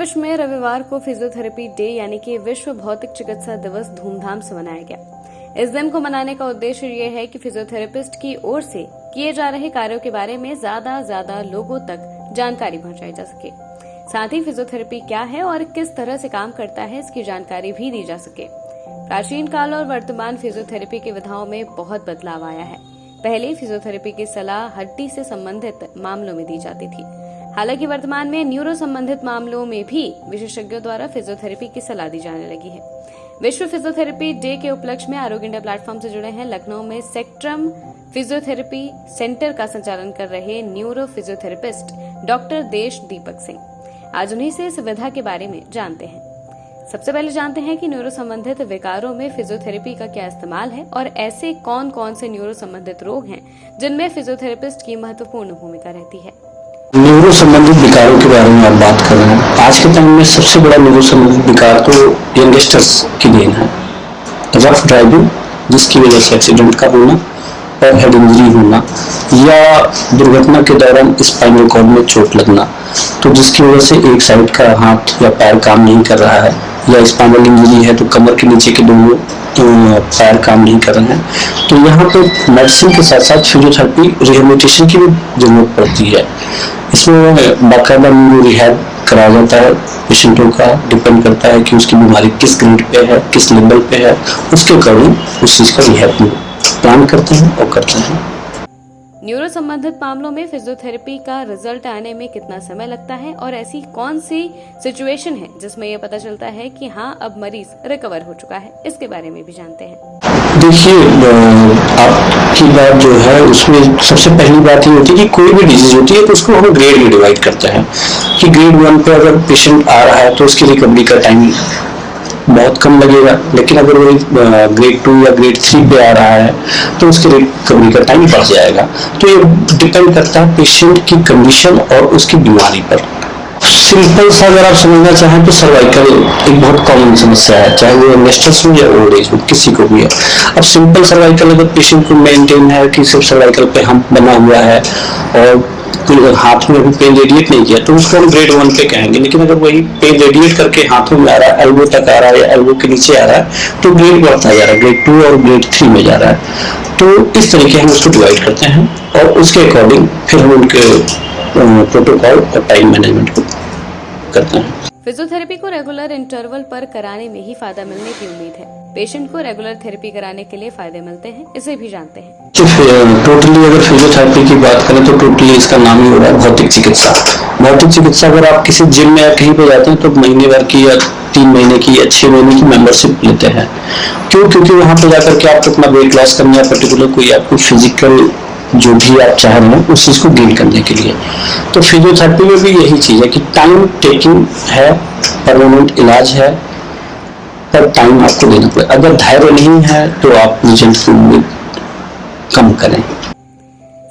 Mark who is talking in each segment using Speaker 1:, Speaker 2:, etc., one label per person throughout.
Speaker 1: विश्व में रविवार को फिजियोथेरेपी डे यानी कि विश्व भौतिक चिकित्सा दिवस धूमधाम से मनाया गया। इस दिन को मनाने का उद्देश्य ये है कि फिजियोथेरेपिस्ट की ओर से किए जा रहे कार्यों के बारे में ज्यादा लोगों तक जानकारी पहुंचाई जा सके। साथ ही फिजियोथेरेपी क्या है और किस तरह से काम करता है इसकी जानकारी भी दी जा सके। प्राचीन काल और वर्तमान फिजियोथेरेपी की विधाओं में बहुत बदलाव आया है। पहले फिजियोथेरेपी की सलाह हड्डी से संबंधित मामलों में दी जाती थी। हालांकि वर्तमान में न्यूरो संबंधित मामलों में भी विशेषज्ञों द्वारा फिजियोथेरेपी की सलाह दी जाने लगी है। विश्व फिजियोथेरेपी डे के उपलक्ष्य में आरोग्य इंडिया प्लेटफॉर्म से जुड़े हैं लखनऊ में सेक्ट्रम फिजियोथेरेपी सेंटर का संचालन कर रहे न्यूरो फिजियोथेरेपिस्ट डॉक्टर देश दीपक सिंह। आज उन्हीं से इस विधा के बारे में जानते हैं। सबसे पहले जानते हैं कि न्यूरो संबंधित विकारों में फिजियोथेरेपी का क्या इस्तेमाल है और ऐसे कौन कौन से न्यूरो संबंधित रोग हैं जिनमें फिजियोथेरेपिस्ट की महत्वपूर्ण भूमिका रहती है।
Speaker 2: न्यूरो संबंधित विकारों के बारे में आप बात कर रहे हैं। आज के टाइम में सबसे बड़ा न्यूरो संबंधित विकार तो यंगस्टर्स की देन है। रफ ड्राइविंग, जिसकी वजह से एक्सीडेंट का होना और हेड इंजरी होना, या दुर्घटना के दौरान स्पाइनल कॉर्ड में चोट लगना, तो जिसकी वजह से एक साइड का हाथ या पैर काम नहीं कर रहा है, या स्पाइनल इंजरी है तो कमर के नीचे के दोनों पैर काम नहीं कर रहे हैं। तो यहाँ पे मेडिसिन के साथ साथ फिजियोथेरेपी रिहेबिलिटेशन की भी जरूरत पड़ती है। इसमें बाकायदा न्यूरो रिहैब कराया जाता है। पेशेंटों का डिपेंड करता है कि उसकी बीमारी किस ग्रेड पे है, किस लेवल पे है, उसके अकॉर्डिंग उस चीज का रिहैब प्लान करते हैं और करते हैं।
Speaker 1: न्यूरो संबंधित मामलों में फिजियोथेरेपी का रिजल्ट आने में कितना समय लगता है और ऐसी कौन सी सिचुएशन है जिसमें यह पता चलता है कि हाँ अब मरीज रिकवर हो चुका है, इसके बारे में भी जानते हैं।
Speaker 2: देखिए, आपकी बात जो है उसमें सबसे पहली बात ये होती है कि कोई भी डिजीज होती है तो उसको हम ग्रेड में डिवाइड करते हैं कि ग्रेड 1 पे अगर पेशेंट आ रहा है तो उसकी रिकवरी का टाइम बहुत कम लगेगा, लेकिन अगर वो ग्रेड 2 या ग्रेड 3 पे आ रहा है तो उसके रिकवरी का टाइम बढ़ जाएगा। तो ये डिपेंड करता है पेशेंट की कंडीशन और उसकी बीमारी पर। सिंपल सा अगर आप समझना चाहें तो सर्वाइकल एक बहुत कॉमन समस्या है, चाहे वो यंगस्टर्स हो या ओल्ड एज हो, किसी को भी है। अब सिंपल सर्वाइकल अगर पेशेंट को मेंटेन है कि सिर्फ सर्वाइकल पे हम्प बना हुआ है और हाथ में अभी पेन रेडिएट नहीं किया तो उसको हम ग्रेड 1 पे कहेंगे। लेकिन अगर वही पेन रेडिएट करके हाथों में आ रहा है, एल्बो तक आ रहा है या एल्बो के नीचे आ रहा है, तो ग्रेड बढ़ता जा रहा है, ग्रेड 2 और ग्रेड 3 में जा रहा है। तो इस तरीके हम उसको डिवाइड करते हैं और उसके अकॉर्डिंग फिर हम उनके प्रोटोकॉल और टाइम मैनेजमेंट को करते हैं।
Speaker 1: फिजियोथेरेपी को रेगुलर इंटरवल पर कराने में ही फायदा मिलने की उम्मीद है। पेशेंट को रेगुलर थेरेपी कराने के लिए फायदे मिलते हैं, इसे भी जानते हैं।
Speaker 2: टोटली अगर फिजियोथेरेपी की बात करें तो टोटली इसका नाम ही हो रहा है भौतिक चिकित्सा। भौतिक चिकित्सा अगर आप किसी जिम में या कहीं पे जाते हैं तो महीने भर की या 3 महीने की या 6 महीने की मेंबरशिप लेते हैं। क्यों? क्योंकि वहां पे जाकर के आपको अपना वेट लॉस करना है, पर्टिकुलर कोई आपको फिजिकल जो भी आप चाह रहे हैं उस चीज को गेन करने के लिए। तो फिजियोथेरेपी में भी यही चीज है कि टाइम टेकिंग है, परमानेंट इलाज है, पर टाइम आपको देना पड़ेगा। अगर धैर्य नहीं है तो आप रिजल्ट की उम्मीद कम करें।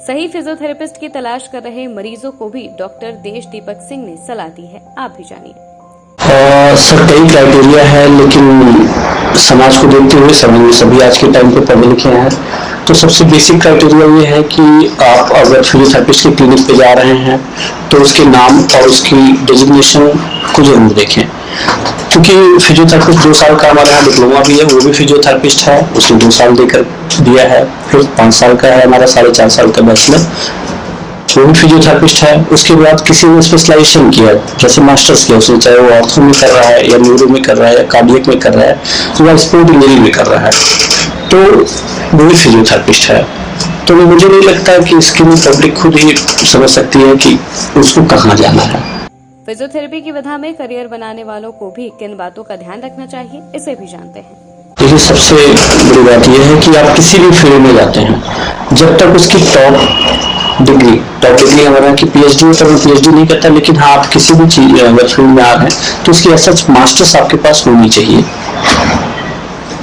Speaker 1: सही फिजियोथेरेपिस्ट की तलाश कर रहे मरीजों को भी डॉक्टर देश दीपक सिंह ने सलाह दी है, आप भी जानिए।
Speaker 2: सर कई क्राइटेरिया है, लेकिन समाज को देखते हुए सभी आज के टाइम पे पढ़े लिखे हैं। तो सबसे बेसिक क्राइटेरिया ये है कि आप अगर फिजियोथेरेपिस्ट के क्लिनिक पे जा रहे हैं तो उसके नाम और उसकी डेजिग्नेशन को जरूर देखें। क्योंकि फिजियोथेरेपिस्ट 2 साल का हमारे यहाँ डिप्लोमा भी है, वो भी फिजियोथेरेपिस्ट है, उसने 2 साल देकर दिया है। फिर 5 साल का है हमारा 4.5 साल का बैचलर, वो भी फिजियोथेरेपिस्ट है। उसके बाद किसी ने स्पेशलाइजेशन किया, जैसे मास्टर्स किया उसने, चाहे वो ऑर्थो में कर रहा है या न्यूरो में कर रहा है या कार्डियक में कर रहा है या स्पोर्ट इंजरी में कर रहा है, तो वो भी फिजियोथेरेपिस्ट है। तो मुझे नहीं लगता कि इसकी पब्लिक खुद ही समझ सकती है कि उसको कहाँ जाना है।
Speaker 1: फिजियोथेरेपी की विधा में करियर बनाने वालों को भी किन बातों का ध्यान रखना चाहिए, इसे भी जानते हैं।
Speaker 2: देखिए, सबसे बड़ी बात यह है कि आप किसी भी फील्ड में जाते हैं, जब तक उसकी टॉप डिग्री हमारे यहाँ की पीएचडी है, तो मैं पीएचडी नहीं करता, लेकिन हाँ आप किसी भी चीज अगर फील्ड में आ रहे हैं तो उसकी एज मास्टर्स आपके पास होनी चाहिए।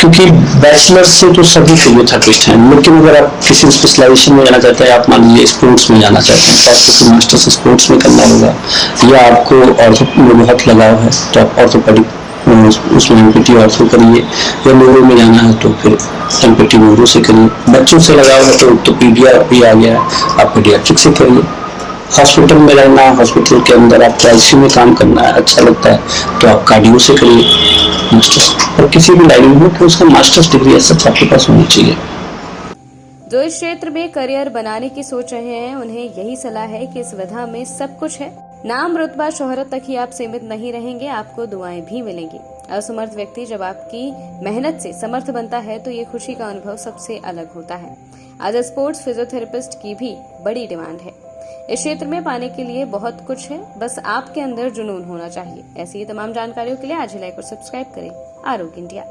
Speaker 2: क्योंकि बैचलर से तो सभी फिजियोथेरेपिस्ट हैं, लेकिन अगर आप किसी स्पेशलाइजेशन में जाना चाहते हैं, आप मान लीजिए स्पोर्ट्स में जाना चाहते हैं तो आपको मास्टर्स स्पोर्ट्स में करना होगा, या आपको ऑर्थो में बहुत लगाव है तो आप ऑर्थोपेडिक उसमें एमपीटी ऑर्थो करिए, या न्यूरो में जाना है तो फिर एमपीटी न्यूरो से करिए। बच्चों से लगाव है तो पीडिया भी आ गया है, आप पीडियाट्रिक से करिए। हॉस्पिटल में रहना, हॉस्पिटल के अंदर आपको आईसीयू में काम करना है, अच्छा लगता है तो आप कार्डियो से करिए मास्टर्स, और किसी भी लाइन में हो तो उसका मास्टर्स डिग्री सच आपके पास होनी चाहिए।
Speaker 1: जो इस क्षेत्र में करियर बनाने की सोच रहे हैं उन्हें यही सलाह है कि इस विधा में सब कुछ है। नाम, रुतबा, शोहरत तक ही आप सीमित नहीं रहेंगे, आपको दुआएं भी मिलेंगी। असमर्थ व्यक्ति जब आपकी मेहनत से समर्थ बनता है तो ये खुशी का अनुभव सबसे अलग होता है। आज स्पोर्ट्स फिजियोथेरेपिस्ट की भी बड़ी डिमांड है। इस क्षेत्र में पाने के लिए बहुत कुछ है, बस आपके अंदर जुनून होना चाहिए। ऐसी ही तमाम जानकारियों के लिए आज ही लाइक और सब्सक्राइब करें आरोग्य इंडिया।